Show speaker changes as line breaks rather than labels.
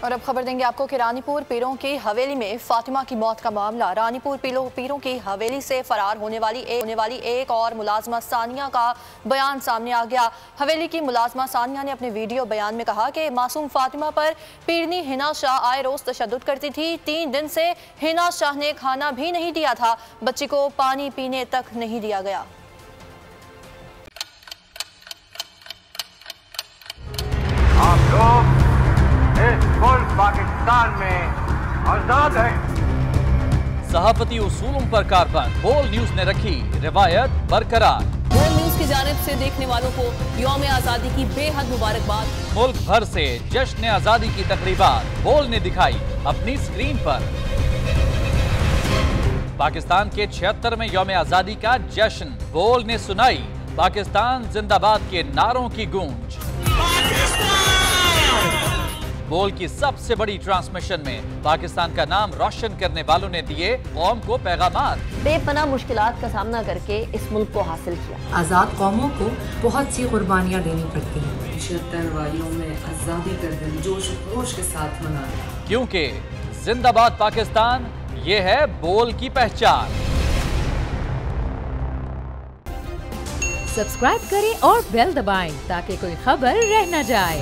और अब खबर देंगे आपको कि रानीपुर पीरों की हवेली में फातिमा की मौत का मामला। रानीपुर पीरों की हवेली से फरार होने वाली एक और मुलाजमा सानिया का बयान सामने आ गया। हवेली की मुलाजमा सानिया ने अपने वीडियो बयान में कहा कि मासूम फातिमा पर पीरनी हिना शाह आए रोज तशद्दुद करती थी। 3 दिन से हिना शाह ने खाना भी नहीं दिया था, बच्ची को पानी पीने तक नहीं दिया गया।
आप लोग इस मुल्क पाकिस्तान में आजाद है।
सहाफती उसूलों पर कारबंद। बोल न्यूज ने रखी रिवायत बरकरार।
बोल न्यूज की जानिब से देखने वालों को यौम आजादी की बेहद मुबारकबाद।
मुल्क भर से जश्न आजादी की तकरीबात बोल ने दिखाई अपनी स्क्रीन पर। पाकिस्तान के 76वें यौम आजादी का जश्न बोल ने सुनाई पाकिस्तान जिंदाबाद के नारों की गूंज। बोल की सबसे बड़ी ट्रांसमिशन में पाकिस्तान का नाम रोशन करने वालों ने दिए कौम को पैगामात।
बेपनाह मुश्किलात का सामना करके इस मुल्क को हासिल किया।
आज़ाद कौमों को बहुत सी कुर्बानियाँ देनी पड़ती हैं।
76 वारियों में आज़ादी का दिन जोश खरोश के साथ मनाया,
क्योंकि जिंदाबाद पाकिस्तान ये है बोल की पहचान।
सब्सक्राइब करें और बेल दबाएं ताकि कोई खबर रह न जाए।